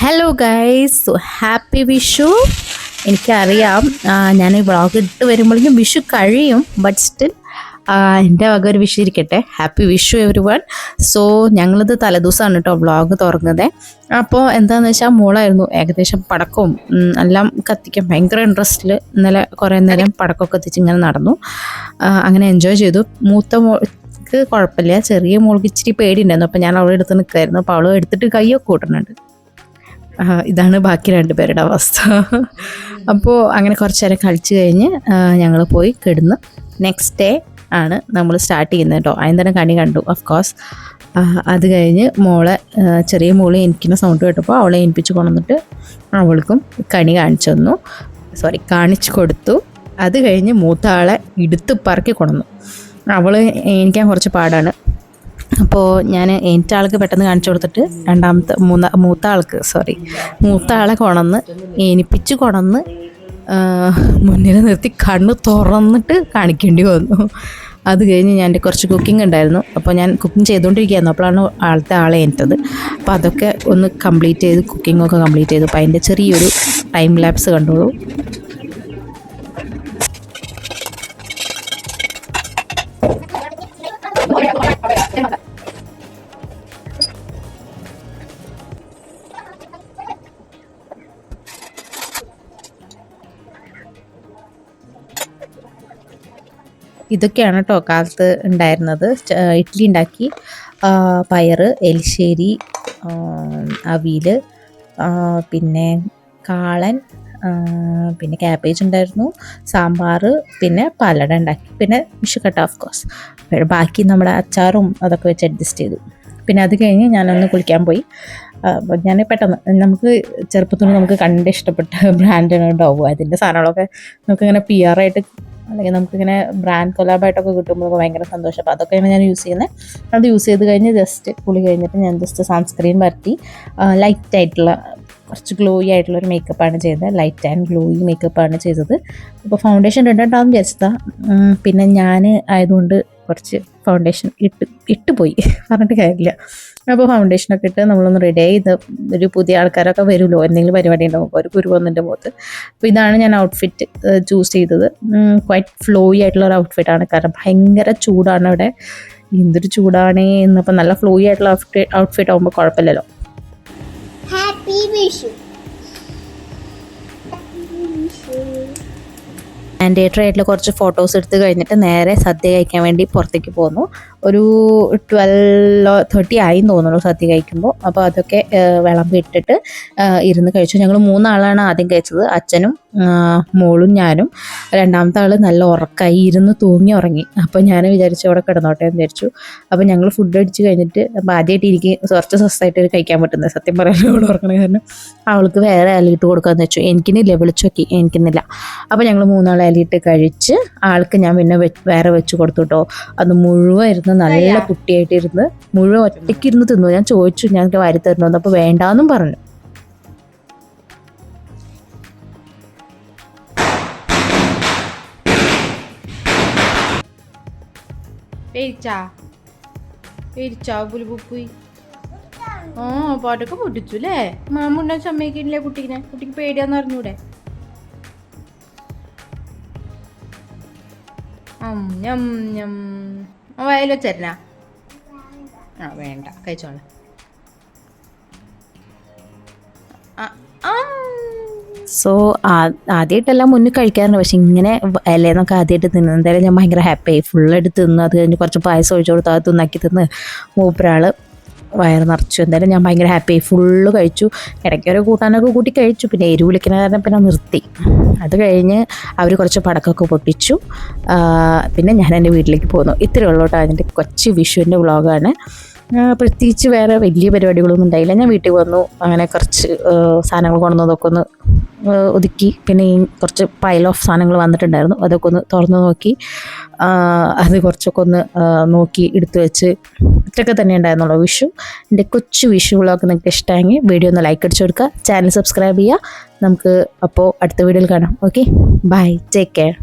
Hello guys, so happy Vishu. എനിക്കറിയാം ഞാൻ ഈ വ്ളോഗ് ഇട്ട് വരുമ്പോഴേക്കും വിഷു കഴിയും, ബട്ട് സ്റ്റിൽ എൻ്റെ വക ഒരു വിഷു ഇരിക്കട്ടെ. Happy Vishu every one. So ഞങ്ങളിത് തലേദിവസമാണ് കേട്ടോ വ്ളോഗ് തുറന്നത്. അപ്പോൾ എന്താണെന്ന് വെച്ചാൽ മോളായിരുന്നു ഏകദേശം പടക്കവും എല്ലാം കത്തിക്കാൻ ഭയങ്കര ഇൻട്രസ്റ്റിൽ ഇന്നലെ കുറേ നേരം പടക്കമൊക്കെ കത്തിച്ച് ഇങ്ങനെ നടന്നു. അങ്ങനെ എൻജോയ് ചെയ്തു. മൂത്ത മോൾക്ക് കുഴപ്പമില്ല, ചെറിയ മോൾക്ക് ഇച്ചിരി പേടിയുണ്ടായിരുന്നു. അപ്പോൾ ഞാൻ അവളെ എടുത്ത് നിൽക്കുമായിരുന്നു. അപ്പോൾ അവൾ എടുത്തിട്ട് കൈയൊക്കെ കൂട്ടുന്നുണ്ട്. ഇതാണ് ബാക്കി രണ്ടുപേരുടെ അവസ്ഥ. അപ്പോൾ അങ്ങനെ കുറച്ച് നേരം കളിച്ച് കഴിഞ്ഞ് ഞങ്ങൾ പോയി കിടന്ന് നെക്സ്റ്റ് ഡേ ആണ് നമ്മൾ സ്റ്റാർട്ട് ചെയ്യുന്നത് കേട്ടോ. അതിന് തന്നെ കണി കണ്ടു ഓഫ് കോഴ്സ്. അത് കഴിഞ്ഞ് ചെറിയ മോളെ എനിക്കുന്ന സൗണ്ട് കേട്ടപ്പോൾ അവളെ ഏൽപ്പിച്ച് കൊണ്ടുവന്നിട്ട് അവൾക്കും കണി കാണിച്ചു കൊടുത്തു. അത് കഴിഞ്ഞ് മൂത്ത ആളെ എടുത്ത് പറക്കി കൊണ്ടുവന്നു. അവൾ എനിക്കാൻ കുറച്ച് പാടാണ്. അപ്പോൾ ഞാൻ എൻ്റെ ആൾക്ക് പെട്ടെന്ന് കാണിച്ചു കൊടുത്തിട്ട് മൂത്ത ആളെ ഏനിപ്പിച്ച് കൊണന്ന് മുന്നിൽ നിർത്തി കണ്ണ് തുറന്നിട്ട് കാണിക്കേണ്ടി വന്നു. അത് കഴിഞ്ഞ് ഞാൻ കുറച്ച് കുക്കിംഗ് ഉണ്ടായിരുന്നു. അപ്പോൾ ഞാൻ കുക്കിംഗ് ചെയ്തുകൊണ്ടിരിക്കുകയായിരുന്നു. അപ്പോഴാണ് ആളെ ഏറ്റത്. അപ്പോൾ അതൊക്കെ ഒന്ന് കംപ്ലീറ്റ് ചെയ്ത് കുക്കിങ്ങൊക്കെ കംപ്ലീറ്റ് ചെയ്തു. അപ്പോൾ അതിൻ്റെ ചെറിയൊരു ടൈം ലാപ്സ് കണ്ടോളൂ. ഇതൊക്കെയാണ് കേട്ടോ കാലത്ത് ഉണ്ടായിരുന്നത്. ഇഡ്ഡലി ഉണ്ടാക്കി, പയറ്, എലിശ്ശേരി, അവിയൽ, പിന്നെ കാളൻ, പിന്നെ ക്യാബേജ് ഉണ്ടായിരുന്നു, സാമ്പാർ, പിന്നെ പാലട ഉണ്ടാക്കി, പിന്നെ വിഷുക്കട്ട ഓഫ് കോഴ്സ്. ബാക്കി നമ്മുടെ അച്ചാറും അതൊക്കെ വെച്ച് അഡ്ജസ്റ്റ് ചെയ്തു. പിന്നെ അത് കഴിഞ്ഞ് ഞാനൊന്ന് കുളിക്കാൻ പോയി. ഞാൻ പെട്ടെന്ന് നമുക്ക് ചെറുപ്പത്തിൽ നമുക്ക് കണ്ട് ഇഷ്ടപ്പെട്ട ബ്രാൻഡാണ് ഡോവ്. അതിൻ്റെ സാധനങ്ങളൊക്കെ നമുക്കിങ്ങനെ PR ആയിട്ട് അല്ലെങ്കിൽ നമുക്കിങ്ങനെ ബ്രാൻഡ് കൊലാബായിട്ടൊക്കെ കിട്ടുമ്പോൾ ഭയങ്കര സന്തോഷം. അപ്പോൾ അതൊക്കെയാണ് ഞാൻ യൂസ് ചെയ്യുന്നത്. അത് യൂസ് ചെയ്ത് കഴിഞ്ഞ് ജസ്റ്റ് കുളി കഴിഞ്ഞിട്ട് ഞാൻ ജസ്റ്റ് സൺസ്ക്രീൻ പരത്തി ലൈറ്റായിട്ടുള്ള കുറച്ച് ഗ്ലോയി ആയിട്ടുള്ളൊരു മേക്കപ്പാണ് ചെയ്തത്. ലൈറ്റ് ആൻഡ് ഗ്ലോയി മേക്കപ്പാണ് ചെയ്തത്. അപ്പോൾ ഫൗണ്ടേഷൻ ഇടണ്ടാവും വിചാരിച്ചതാണ്. പിന്നെ ഞാൻ ആയതുകൊണ്ട് കുറച്ച് ഫൗണ്ടേഷൻ ഇട്ടുപോയി, പറഞ്ഞിട്ട് കാര്യമില്ല. അപ്പോൾ ഫൗണ്ടേഷനൊക്കെ ഇട്ട് നമ്മളൊന്ന് റെഡി ആയി. ഇത് ഒരു പുതിയ ആൾക്കാരൊക്കെ വരുമല്ലോ, എന്തെങ്കിലും പരിപാടി ഉണ്ടാവും, ഒരു കുരു വന്നിൻ്റെ മുഖത്ത്. അപ്പോൾ ഇതാണ് ഞാൻ ഔട്ട്ഫിറ്റ് ചൂസ് ചെയ്തത്. ക്വൈറ്റ് ഫ്ലോയി ആയിട്ടുള്ളൊരു ഔട്ട്ഫിറ്റാണ്. കാരണം ഭയങ്കര ചൂടാണ് ഇവിടെ. എന്തൊരു ചൂടാണ് എന്നപ്പോൾ നല്ല ഫ്ലോയി ആയിട്ടുള്ള ഔട്ട്ഫിറ്റ് ആകുമ്പോൾ കുഴപ്പമില്ലല്ലോ. ഹാപ്പി വിഷു. മാൻഡേറ്ററി ആയിട്ടുള്ള കുറച്ച് ഫോട്ടോസ് എടുത്ത് കഴിഞ്ഞിട്ട് നേരെ സദ്യ കഴിക്കാൻ വേണ്ടി പുറത്തേക്ക് പോന്നു. ഒരു 12:30 ആയി തോന്നുന്നു സദ്യ കഴിക്കുമ്പോൾ. അപ്പോൾ അതൊക്കെ വിളമ്പി ഇട്ടിട്ട് ഇരുന്ന് കഴിച്ചു. ഞങ്ങൾ 3 ആളാണ് ആദ്യം കഴിച്ചത്. അച്ഛനും മോളും ഞാനും. രണ്ടാമത്തെ ആൾ നല്ല ഉറക്കമായി, ഇരുന്ന് തൂങ്ങി ഉറങ്ങി. അപ്പോൾ ഞാൻ വിചാരിച്ചു അവിടെ കിടന്നോട്ടെ എന്ന് വിചാരിച്ചു. അപ്പോൾ ഞങ്ങൾ ഫുഡ് അടിച്ച് കഴിഞ്ഞിട്ട് അപ്പോൾ ആദ്യമായിട്ട് എനിക്ക് കുറച്ച് സ്വസ്ഥമായിട്ട് കഴിക്കാൻ പറ്റുന്നത്. സത്യം പറയാൻ അവൾ ഉറങ്ങണ കാരണം അവൾക്ക് വേറെ ഇലയിട്ട് കൊടുക്കാമെന്ന് വെച്ചു. എനിക്കിന്നില്ല, വിളിച്ചു നോക്കി, എനിക്കുന്നില്ല. അപ്പോൾ ഞങ്ങൾ 3 ആൾ ഇലയിട്ട് കഴിച്ച് ആൾക്ക് ഞാൻ പിന്നെ വേറെ വെച്ച് കൊടുത്തു കേട്ടോ. അത് മുഴുവൻ ഇരുന്ന് നല്ല കുട്ടിയായിട്ടിരുന്ന് മുഴുവൻ ഒറ്റയ്ക്കിരുന്ന് തിന്നു. ഞാൻ ചോദിച്ചു ഞങ്ങൾക്ക് വാരി തരണോന്ന്, അപ്പോൾ വേണ്ടാന്നും പറഞ്ഞു. പാട്ടൊക്കെ പൊട്ടിച്ചു അല്ലേ? മാമുണ്ടാൻ സമ്മതിക്കില്ലേ കുട്ടിക്ക് പേടിയാന്ന് അറിഞ്ഞൂടെ? വയൽ വെച്ചരനാ? വേണ്ട, കഴിച്ചോളെ. സോ ആദ്യമായിട്ടെല്ലാം മുന്നിൽ കഴിക്കാറുണ്ട്, പക്ഷെ ഇങ്ങനെ ഇലയെന്നൊക്കെ ആദ്യമായിട്ട് തിന്നു. എന്തായാലും ഞാൻ ഭയങ്കര ഹാപ്പിയായി. ഫുള്ളായിട്ട് തിന്നു. അത് കഴിഞ്ഞ് കുറച്ച് പായസം ഒഴിച്ചു കൊടുത്തു. അത് തിന്നാക്കി തിന്ന് മൂപ്പരാൾ വയറ് നിറച്ചു. എന്തായാലും ഞാൻ ഭയങ്കര ഹാപ്പിയായി. ഫുള്ള് കഴിച്ചു. ഇടയ്ക്ക് ഓരോ കൂട്ടാനൊക്കെ കൂട്ടി കഴിച്ചു. പിന്നെ എരിവ് വിളിക്കുന്ന കാരണം പിന്നെ നിർത്തി. അത് കഴിഞ്ഞ് അവർ കുറച്ച് പടക്കമൊക്കെ പൊട്ടിച്ചു. പിന്നെ ഞാൻ എൻ്റെ വീട്ടിലേക്ക് പോന്നു. ഇത്രയേ ഉള്ളൂ കേട്ടോ അതിൻ്റെ കൊച്ചു വിഷുവിൻ്റെ വ്ളോഗാണ്. പ്രത്യേകിച്ച് വേറെ വലിയ പരിപാടികളൊന്നും ഉണ്ടായില്ല. ഞാൻ വീട്ടിൽ വന്നു. അങ്ങനെ കുറച്ച് സാധനങ്ങൾ കൊണ്ടുവന്നതൊക്കെ ഒന്ന് ഒതുക്കി. പിന്നെ ഈ കുറച്ച് പൈൽ ഓഫ് സാധനങ്ങൾ വന്നിട്ടുണ്ടായിരുന്നു, അതൊക്കെ ഒന്ന് തുറന്ന് നോക്കി. അത് കുറച്ചൊക്കെ ഒന്ന് നോക്കി എടുത്തു വെച്ച്. ഇത്രയൊക്കെ തന്നെ ഉണ്ടായിരുന്നുള്ളൂ വിഷു. എൻ്റെ കൊച്ചു വിഷു വ്ളോഗ് നിങ്ങൾക്ക് ഇഷ്ടമായെങ്കിൽ വീഡിയോ ഒന്ന് ലൈക്ക് അടിച്ചു കൊടുക്കുക, ചാനൽ സബ്സ്ക്രൈബ് ചെയ്യുക. നമുക്ക് അപ്പോൾ അടുത്ത വീഡിയോയിൽ കാണാം. Okay, bye, take care.